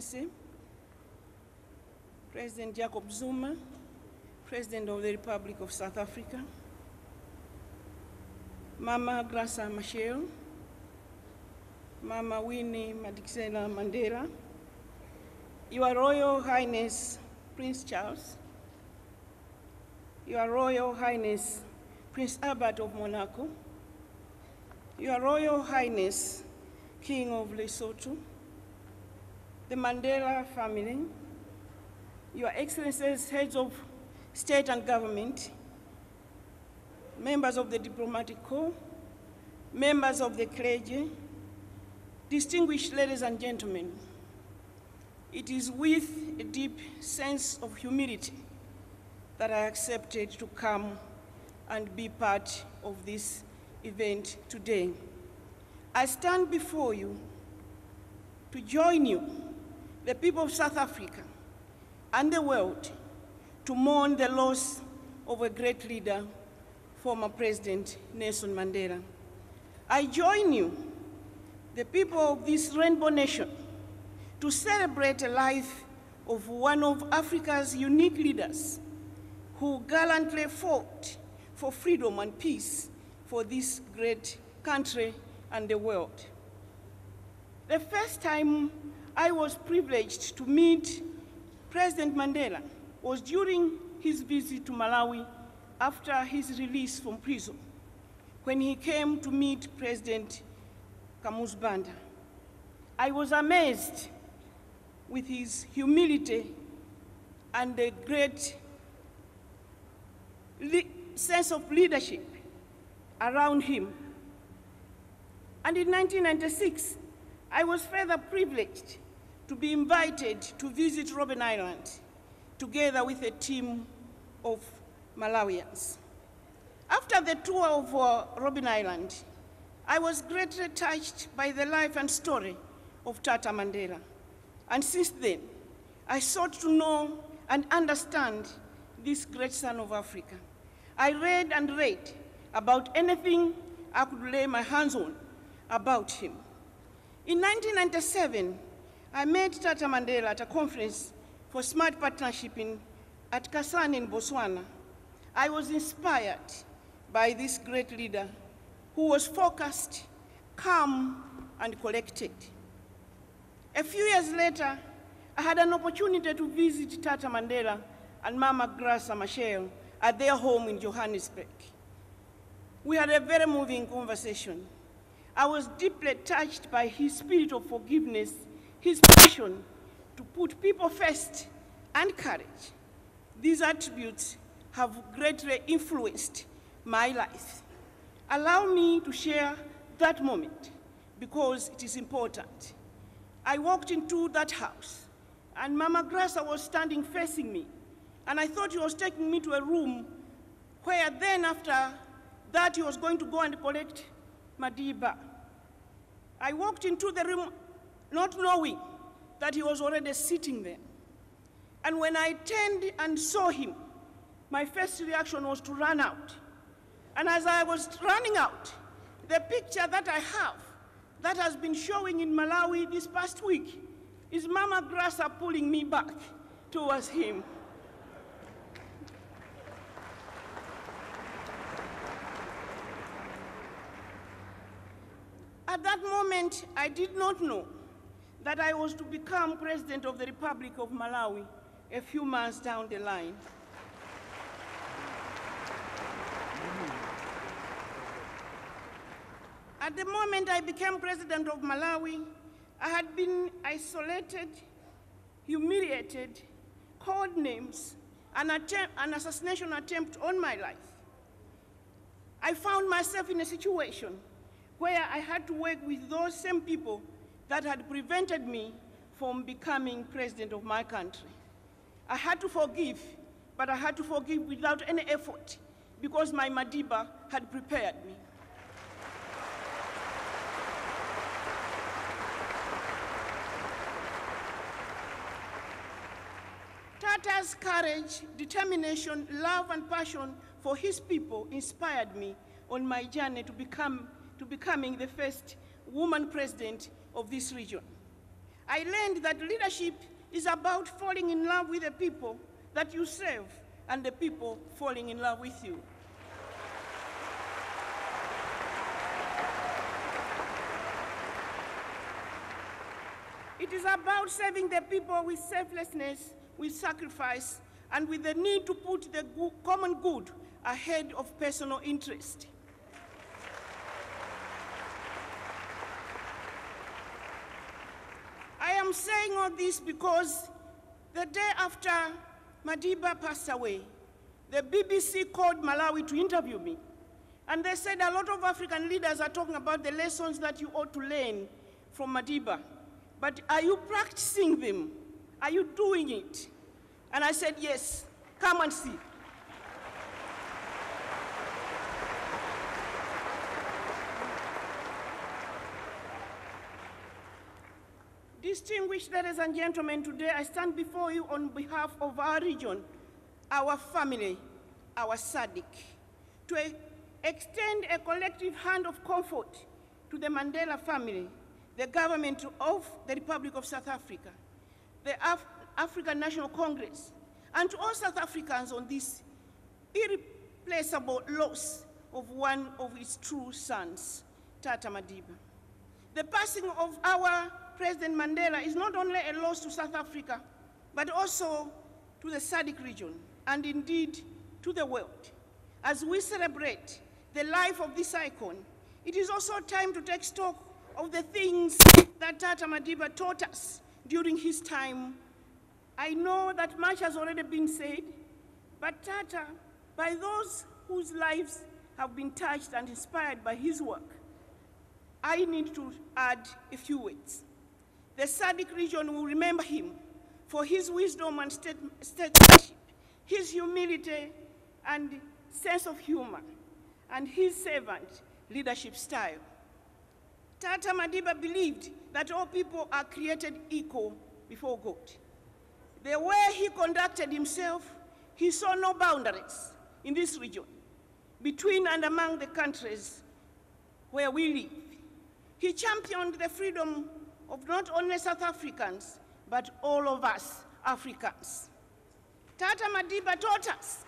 Excellency, President Jacob Zuma, President of the Republic of South Africa, Mama Graça Machel, Mama Winnie Madikizela Mandela, Your Royal Highness Prince Charles, Your Royal Highness Prince Albert of Monaco, Your Royal Highness King of Lesotho, the Mandela family, Your Excellencies, heads of state and government, members of the diplomatic corps, members of the clergy, distinguished ladies and gentlemen, it is with a deep sense of humility that I accepted to come and be part of this event today. I stand before you to join you, the people of South Africa and the world, to mourn the loss of a great leader, former President Nelson Mandela. I join you, the people of this rainbow nation, to celebrate a life of one of Africa's unique leaders who gallantly fought for freedom and peace for this great country and the world. The first time I was privileged to meet President Mandela was during his visit to Malawi after his release from prison, when he came to meet President Banda. I was amazed with his humility and the great sense of leadership around him. And in 1996, I was further privileged to be invited to visit Robben Island together with a team of Malawians. After the tour of Robben Island, I was greatly touched by the life and story of Tata Mandela. And since then, I sought to know and understand this great son of Africa. I read and read about anything I could lay my hands on about him. In 1997, I met Tata Mandela at a conference for smart partnership at Kasane in Botswana. I was inspired by this great leader who was focused, calm, and collected. A few years later, I had an opportunity to visit Tata Mandela and Mama Graça Machel at their home in Johannesburg. We had a very moving conversation. I was deeply touched by his spirit of forgiveness, his passion to put people first, and courage. These attributes have greatly influenced my life. Allow me to share that moment because it is important. I walked into that house and Mama Graça was standing facing me, and I thought he was taking me to a room where then after that he was going to go and collect Madiba. I walked into the room not knowing that he was already sitting there. And when I turned and saw him, my first reaction was to run out. And as I was running out, the picture that I have that has been showing in Malawi this past week is Mama Graça pulling me back towards him. At that moment, I did not know that I was to become President of the Republic of Malawi a few months down the line. At the moment I became President of Malawi, I had been isolated, humiliated, called names, an assassination attempt on my life. I found myself in a situation where I had to work with those same people that had prevented me from becoming president of my country. I had to forgive, but I had to forgive without any effort because my Madiba had prepared me. Tata's courage, determination, love, and passion for his people inspired me on my journey to becoming the first woman president of this region. I learned that leadership is about falling in love with the people that you serve and the people falling in love with you. It is about serving the people with selflessness, with sacrifice, and with the need to put the common good ahead of personal interest. I am saying all this because the day after Madiba passed away, the BBC called Malawi to interview me. And they said a lot of African leaders are talking about the lessons that you ought to learn from Madiba. But are you practicing them? Are you doing it? And I said, yes, come and see. Distinguished ladies and gentlemen, today I stand before you on behalf of our region, our family, our SADC, to extend a collective hand of comfort to the Mandela family, the government of the Republic of South Africa, the African National Congress, and to all South Africans on this irreplaceable loss of one of its true sons, Tata Madiba. The passing of our President Mandela is not only a loss to South Africa, but also to the SADC region, and indeed to the world. As we celebrate the life of this icon, it is also time to take stock of the things that Tata Madiba taught us during his time. I know that much has already been said, but Tata, by those whose lives have been touched and inspired by his work, I need to add a few words. The SADC region will remember him for his wisdom and statesmanship, his humility and sense of humor, and his servant leadership style. Tata Madiba believed that all people are created equal before God. The way he conducted himself, he saw no boundaries in this region, between and among the countries where we live. He championed the freedom of not only South Africans, but all of us Africans. Tata Madiba taught us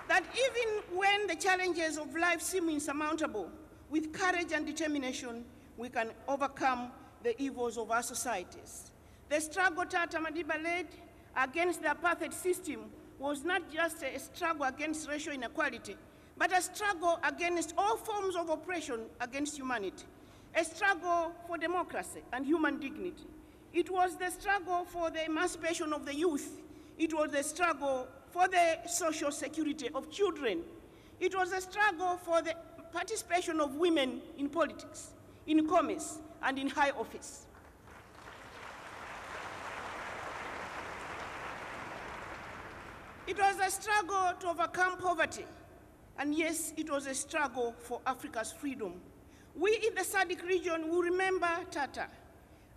that even when the challenges of life seem insurmountable, with courage and determination, we can overcome the evils of our societies. The struggle Tata Madiba led against the apartheid system was not just a struggle against racial inequality, but a struggle against all forms of oppression against humanity, a struggle for democracy and human dignity. It was the struggle for the emancipation of the youth. It was the struggle for the social security of children. It was a struggle for the participation of women in politics, in commerce, and in high office. It was a struggle to overcome poverty, and yes, it was a struggle for Africa's freedom. We in the SADC region will remember Tata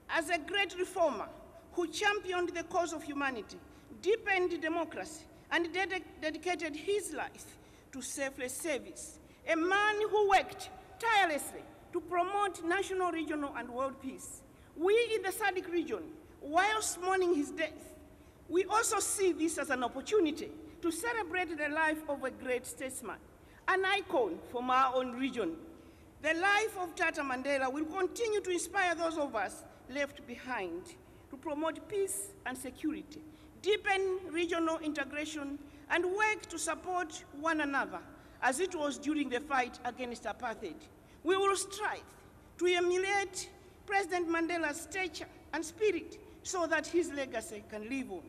as a great reformer who championed the cause of humanity, deepened democracy, and dedicated his life to selfless service. A man who worked tirelessly to promote national, regional, and world peace. We in the SADC region, whilst mourning his death, we also see this as an opportunity to celebrate the life of a great statesman, an icon from our own region. The life of Tata Mandela will continue to inspire those of us left behind to promote peace and security, deepen regional integration, and work to support one another, as it was during the fight against apartheid. We will strive to emulate President Mandela's stature and spirit so that his legacy can live on.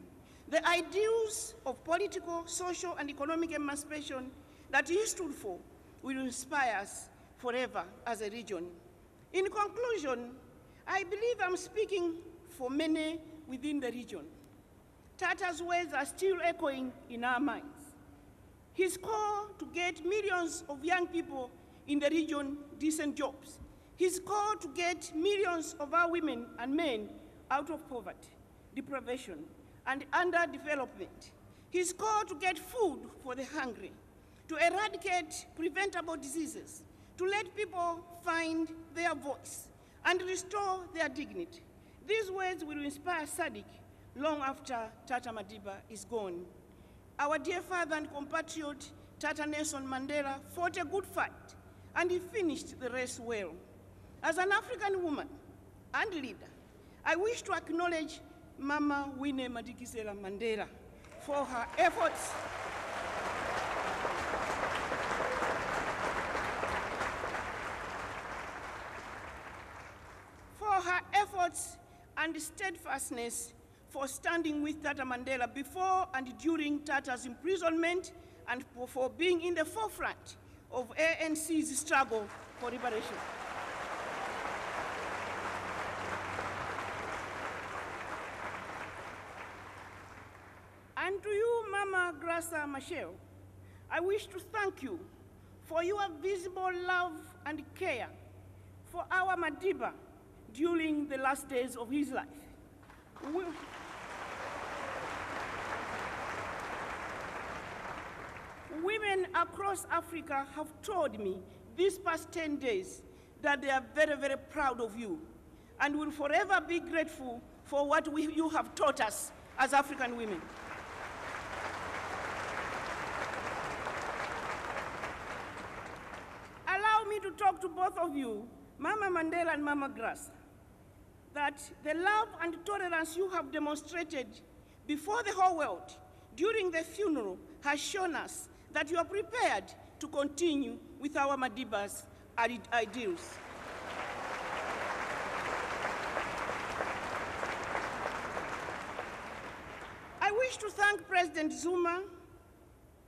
The ideals of political, social, and economic emancipation that he stood for will inspire us forever as a region. In conclusion, I believe I'm speaking for many within the region. Tata's words are still echoing in our minds. His call to get millions of young people in the region decent jobs. His call to get millions of our women and men out of poverty, deprivation, and underdevelopment. His call to get food for the hungry, to eradicate preventable diseases, to let people find their voice, and restore their dignity. These words will inspire Sadiq long after Tata Madiba is gone. Our dear father and compatriot, Tata Nelson Mandela, fought a good fight, and he finished the race well. As an African woman and leader, I wish to acknowledge Mama Winnie Madikizela Mandela for her efforts and steadfastness for standing with Tata Mandela before and during Tata's imprisonment, and for being in the forefront of ANC's struggle for liberation. And to you, Mama Grasa Machel, I wish to thank you for your visible love and care for our Madiba during the last days of his life. Women across Africa have told me these past 10 days that they are very, very proud of you and will forever be grateful for what you have taught us as African women. Allow me to talk to both of you, Mama Mandela and Mama Graça, that the love and tolerance you have demonstrated before the whole world during the funeral has shown us that you are prepared to continue with our Madiba's ideals. I wish to thank President Zuma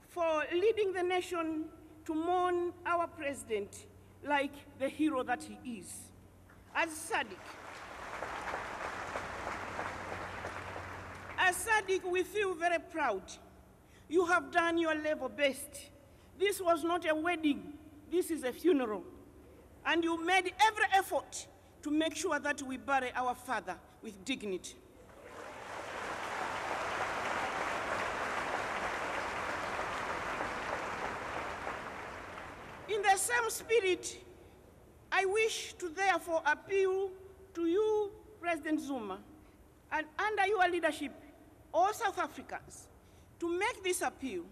for leading the nation to mourn our president like the hero that he is. As Sadiq, we feel very proud. You have done your level best. This was not a wedding, this is a funeral. And you made every effort to make sure that we bury our father with dignity. In the same spirit, I wish to therefore appeal to you, President Zuma, and under your leadership, all South Africans, to make this appeal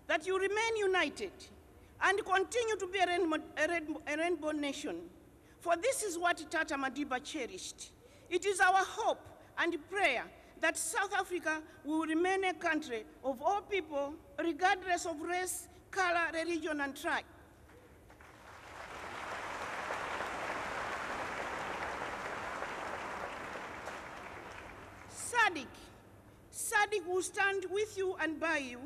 that you remain united and continue to be a rainbow nation. For this is what Tata Madiba cherished. It is our hope and prayer that South Africa will remain a country of all people, regardless of race, color, religion, and tribe. Sadiq will stand with you and by you,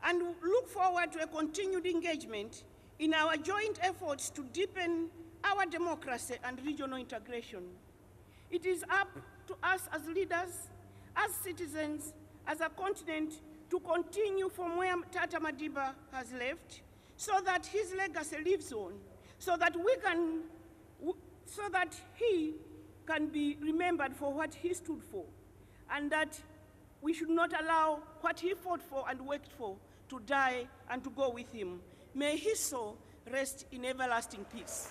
and look forward to a continued engagement in our joint efforts to deepen our democracy and regional integration. It is up to us as leaders, as citizens, as a continent, to continue from where Tata Madiba has left, so that his legacy lives on, so that he can be remembered for what he stood for, and that we should not allow what he fought for and worked for to die and to go with him. May his soul rest in everlasting peace.